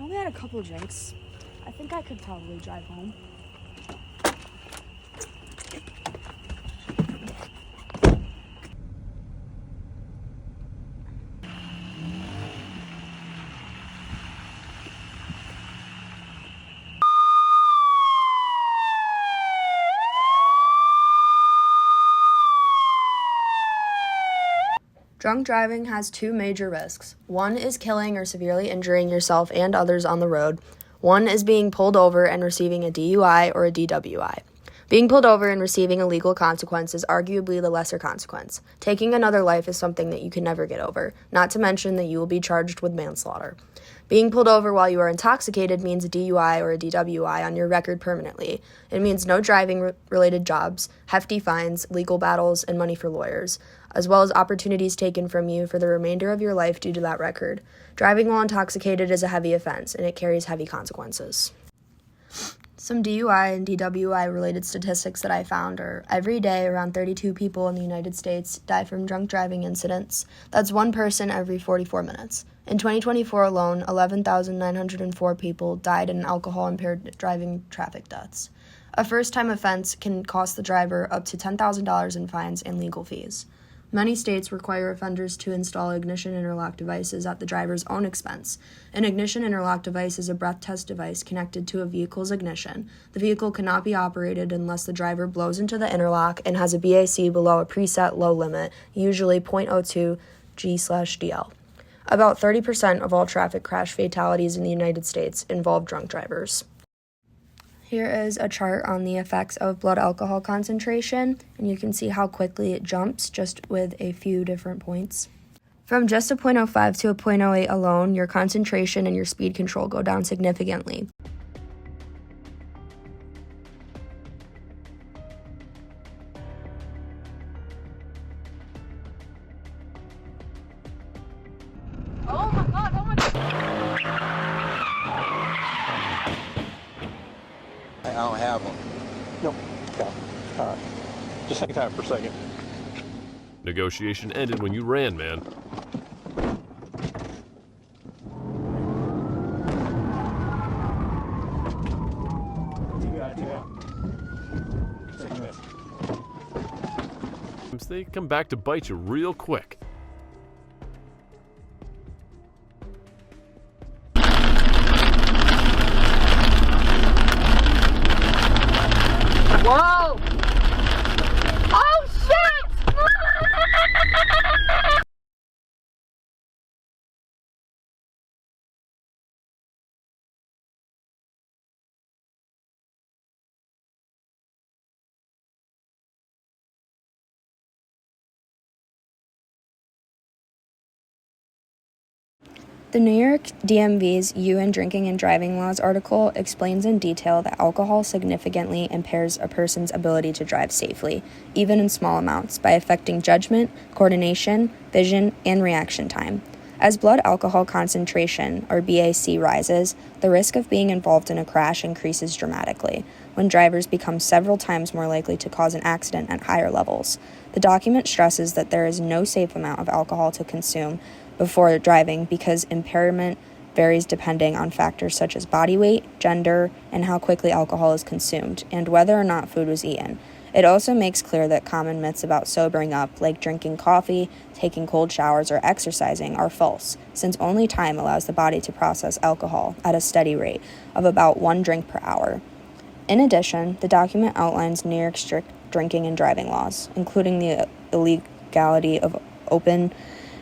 I only had a couple drinks. I think I could probably drive home. Drunk driving has two major risks. One is killing or severely injuring yourself and others on the road. One is being pulled over and receiving a DUI or a DWI. Being pulled over and receiving a legal consequence is arguably the lesser consequence. Taking another life is something that you can never get over, not to mention that you will be charged with manslaughter. Being pulled over while you are intoxicated means a DUI or a DWI on your record permanently. It means no driving-related jobs, hefty fines, legal battles, and money for lawyers, as well as opportunities taken from you for the remainder of your life due to that record. Driving while intoxicated is a heavy offense, and it carries heavy consequences. Some DUI and DWI-related statistics that I found are every day around 32 people in the United States die from drunk driving incidents. That's one person every 44 minutes. In 2024 alone, 11,904 people died in alcohol-impaired driving traffic deaths. A first-time offense can cost the driver up to $10,000 in fines and legal fees. Many states require offenders to install ignition interlock devices at the driver's own expense. An ignition interlock device is a breath test device connected to a vehicle's ignition. The vehicle cannot be operated unless the driver blows into the interlock and has a BAC below a preset low limit, usually .02 G/DL. About 30% of all traffic crash fatalities in the United States involve drunk drivers. Here is a chart on the effects of blood alcohol concentration, and you can see how quickly it jumps just with a few different points. From just a .05 to a .08 alone, your concentration and your speed control go down significantly. Oh my God, oh my God. I don't have one. Nope. Okay. All right. Just hang tight for a second. Negotiation ended when you ran, man. They come back to bite you real quick. Whoa! Oh shit! The New York DMV's UN Drinking and Driving Laws article explains in detail that alcohol significantly impairs a person's ability to drive safely, even in small amounts, by affecting judgment, coordination, vision, and reaction time. As blood alcohol concentration, or BAC, rises, the risk of being involved in a crash increases dramatically, when drivers become several times more likely to cause an accident at higher levels. The document stresses that there is no safe amount of alcohol to consume before driving because impairment varies depending on factors such as body weight, gender, and how quickly alcohol is consumed, and whether or not food was eaten. It also makes clear that common myths about sobering up, like drinking coffee, taking cold showers, or exercising, are false, since only time allows the body to process alcohol at a steady rate of about 1 drink per hour. In addition, the document outlines New York's strict drinking and driving laws, including the illegality of open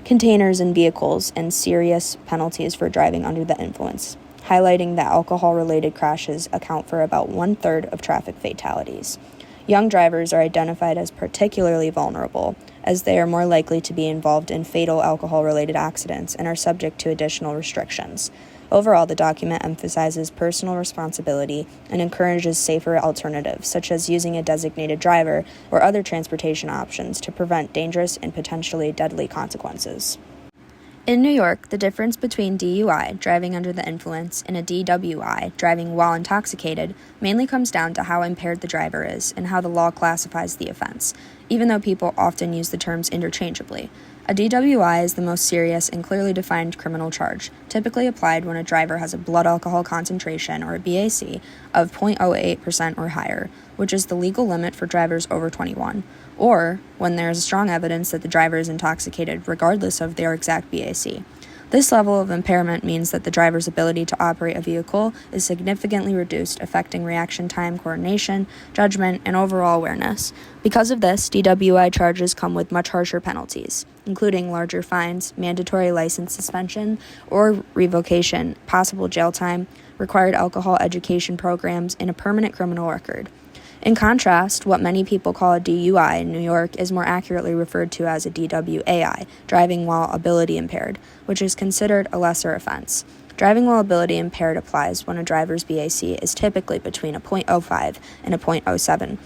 containers in vehicles and serious penalties for driving under the influence, highlighting that alcohol-related crashes account for about 1/3 of traffic fatalities. Young drivers are identified as particularly vulnerable, as they are more likely to be involved in fatal alcohol-related accidents and are subject to additional restrictions. Overall, the document emphasizes personal responsibility and encourages safer alternatives, such as using a designated driver or other transportation options to prevent dangerous and potentially deadly consequences. In New York, the difference between DUI, driving under the influence, and a DWI, driving while intoxicated, mainly comes down to how impaired the driver is and how the law classifies the offense, even though people often use the terms interchangeably. A DWI is the most serious and clearly defined criminal charge, typically applied when a driver has a blood alcohol concentration, or a BAC, of 0.08% or higher, which is the legal limit for drivers over 21, or when there is strong evidence that the driver is intoxicated regardless of their exact BAC. This level of impairment means that the driver's ability to operate a vehicle is significantly reduced, affecting reaction time, coordination, judgment, and overall awareness. Because of this, DWI charges come with much harsher penalties, including larger fines, mandatory license suspension or revocation, possible jail time, required alcohol education programs, and a permanent criminal record. In contrast, what many people call a DUI in New York is more accurately referred to as a DWAI, driving while ability impaired, which is considered a lesser offense. Driving while ability impaired applies when a driver's BAC is typically between a 0.05 and a 0.07,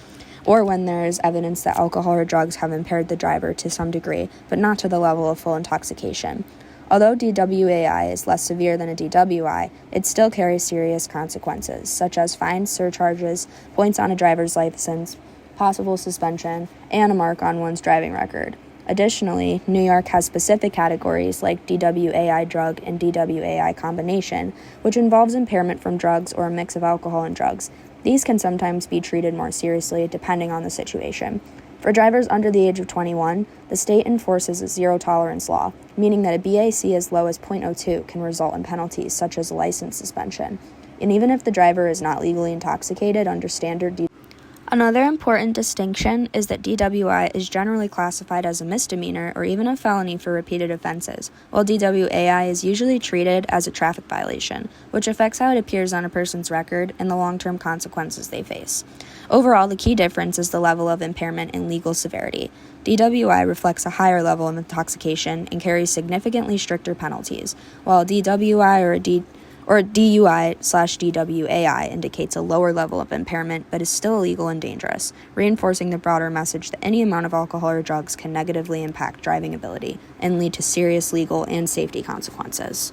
or when there is evidence that alcohol or drugs have impaired the driver to some degree, but not to the level of full intoxication. Although DWAI is less severe than a DWI, it still carries serious consequences, such as fines, surcharges, points on a driver's license, possible suspension, and a mark on one's driving record. Additionally, New York has specific categories like DWAI drug and DWAI combination, which involves impairment from drugs or a mix of alcohol and drugs. These can sometimes be treated more seriously depending on the situation. For drivers under the age of 21, the state enforces a zero-tolerance law, meaning that a BAC as low as 0.02 can result in penalties such as a license suspension. And even if the driver is not legally intoxicated under standard Another important distinction is that DWI is generally classified as a misdemeanor or even a felony for repeated offenses, while DWAI is usually treated as a traffic violation, which affects how it appears on a person's record and the long-term consequences they face. Overall, the key difference is the level of impairment and legal severity. DWI reflects a higher level of intoxication and carries significantly stricter penalties, while DWI or DUI/DWAI indicates a lower level of impairment but is still illegal and dangerous, reinforcing the broader message that any amount of alcohol or drugs can negatively impact driving ability and lead to serious legal and safety consequences.